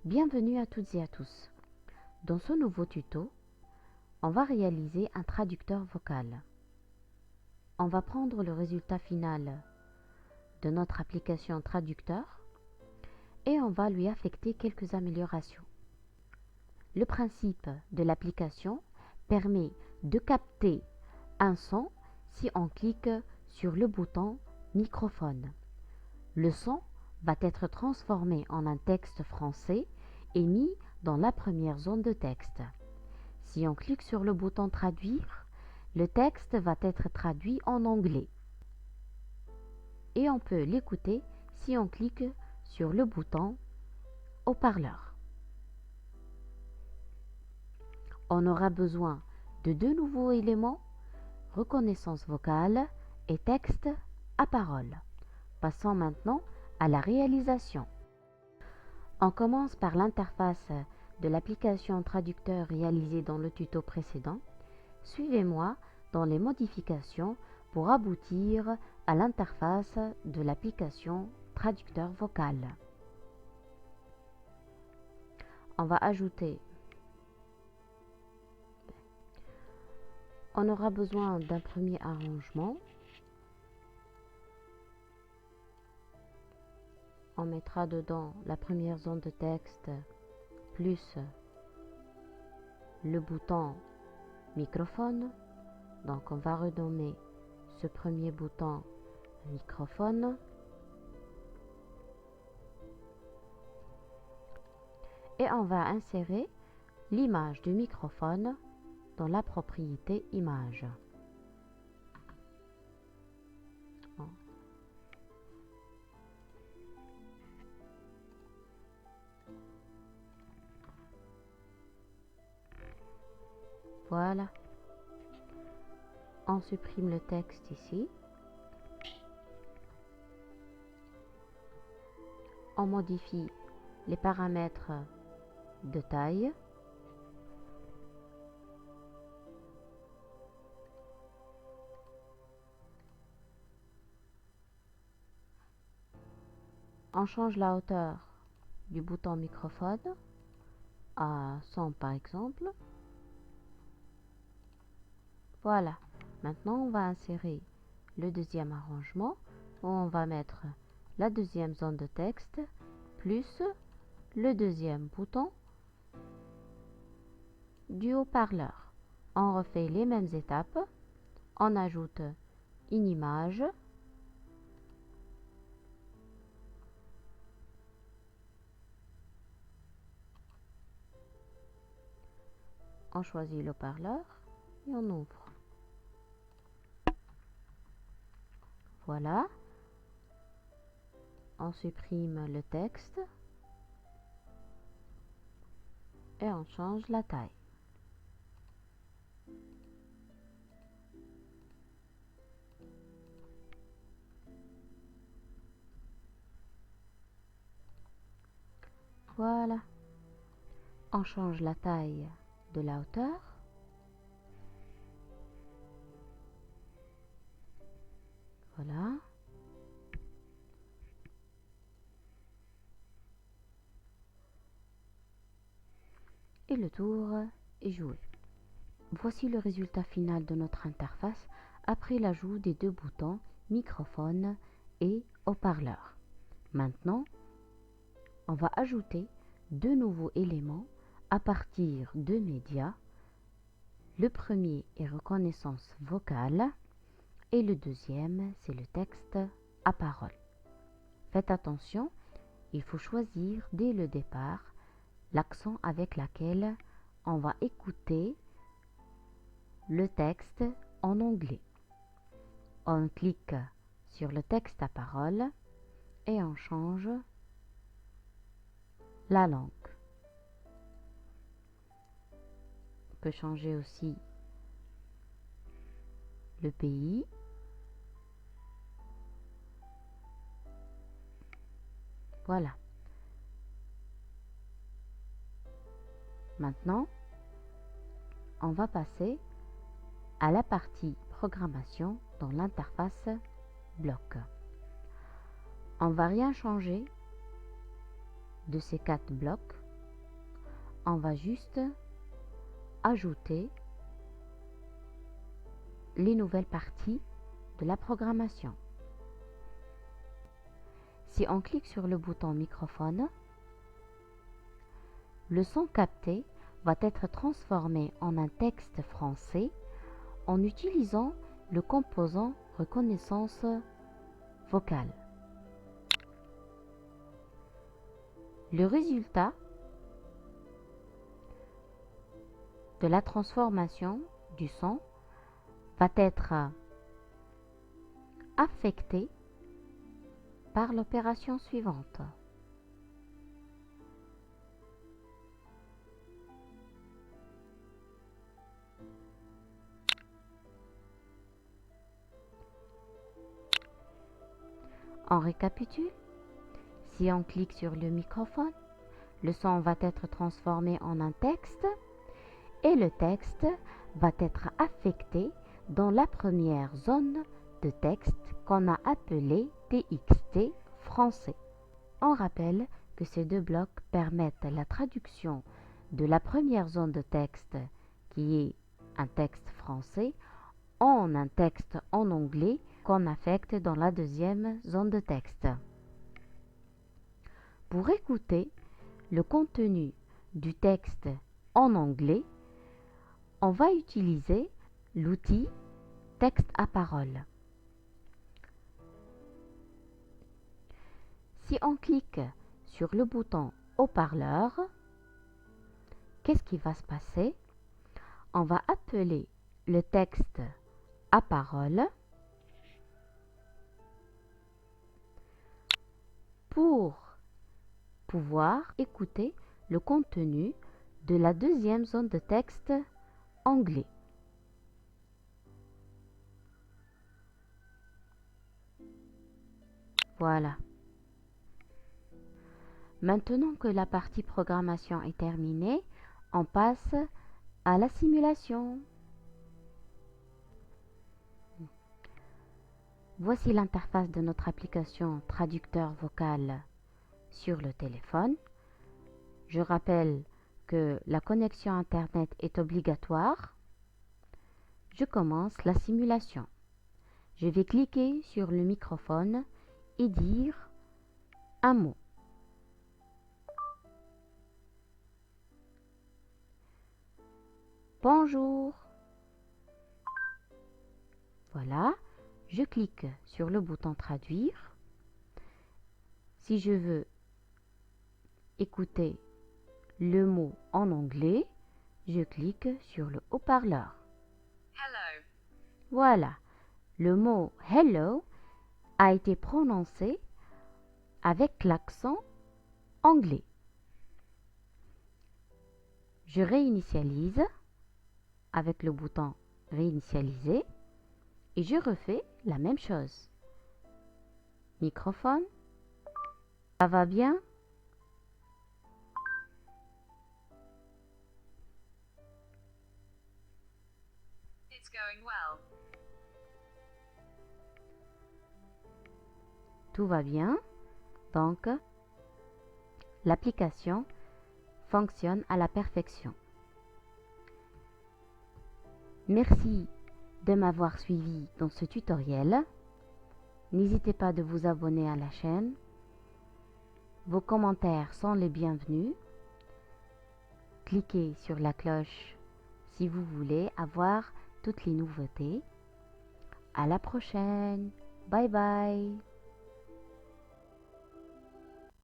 Bienvenue à toutes et à tous. Dans ce nouveau tuto, on va réaliser un traducteur vocal. On va prendre le résultat final de notre application traducteur et on va lui affecter quelques améliorations. Le principe de l'application permet de capter un son si on clique sur le bouton microphone. Le son va être transformé en un texte français et mis dans la première zone de texte. Si on clique sur le bouton traduire, le texte va être traduit en anglais. Et on peut l'écouter si on clique sur le bouton haut-parleur. On aura besoin de deux nouveaux éléments, reconnaissance vocale et texte à parole. Passons maintenant à la réalisation. On commence par l'interface de l'application traducteur réalisée dans le tuto précédent. Suivez-moi dans les modifications pour aboutir à l'interface de l'application traducteur vocal. On va ajouter. On aura besoin d'un premier arrangement. On mettra dedans la première zone de texte plus le bouton microphone. Donc on va renommer ce premier bouton microphone. Et on va insérer l'image du microphone dans la propriété image. Voilà. On supprime le texte ici. On modifie les paramètres de taille. On change la hauteur du bouton microphone à 100 par exemple. Voilà. Maintenant, on va insérer le deuxième arrangement où on va mettre la deuxième zone de texte plus le deuxième bouton du haut-parleur. On refait les mêmes étapes. On ajoute une image. On choisit le haut-parleur et on ouvre. Voilà. On supprime le texte et on change la taille. Voilà. On change la taille de la hauteur. Voilà. Et le tour est joué. Voici le résultat final de notre interface après l'ajout des deux boutons microphone et haut-parleur. Maintenant, on va ajouter deux nouveaux éléments à partir de médias. Le premier est reconnaissance vocale et le deuxième, c'est le texte à parole. Faites attention, il faut choisir dès le départ l'accent avec lequel on va écouter le texte en anglais. On clique sur le texte à parole et on change la langue. On peut changer aussi le pays. Voilà. Maintenant, on va passer à la partie programmation dans l'interface bloc. On va rien changer de ces quatre blocs. on va juste ajouter les nouvelles parties de la programmation. Si on clique sur le bouton microphone, le son capté va être transformé en un texte français en utilisant le composant reconnaissance vocale. Le résultat de la transformation du son va être affecté par l'opération suivante. On récapitule. Si on clique sur le microphone, le son va être transformé en un texte et le texte va être affecté dans la première zone de texte qu'on a appelée TXT français. On rappelle que ces deux blocs permettent la traduction de la première zone de texte qui est un texte français en un texte en anglais qu'on affecte dans la deuxième zone de texte. Pour écouter le contenu du texte en anglais, on va utiliser l'outil texte à parole. Si on clique sur le bouton haut-parleur, qu'est-ce qui va se passer? On va appeler le texte à parole pour pouvoir écouter le contenu de la deuxième zone de texte anglais. Voilà. Maintenant que la partie programmation est terminée, on passe à la simulation. Voici l'interface de notre application traducteur vocal sur le téléphone. Je rappelle que la connexion Internet est obligatoire. Je commence la simulation. Je vais cliquer sur le microphone et dire un mot. Bonjour. Voilà, je clique sur le bouton traduire. Si je veux écouter le mot en anglais, je clique sur le haut-parleur. Hello. Voilà, le mot hello a été prononcé avec l'accent anglais. Je réinitialise avec le bouton réinitialiser et je refais la même chose. Microphone, ça va bien? It's going well. Tout va bien. Donc, l'application fonctionne à la perfection. Merci de m'avoir suivi dans ce tutoriel. N'hésitez pas de vous abonner à la chaîne. Vos commentaires sont les bienvenus. Cliquez sur la cloche si vous voulez avoir toutes les nouveautés. À la prochaine. Bye bye.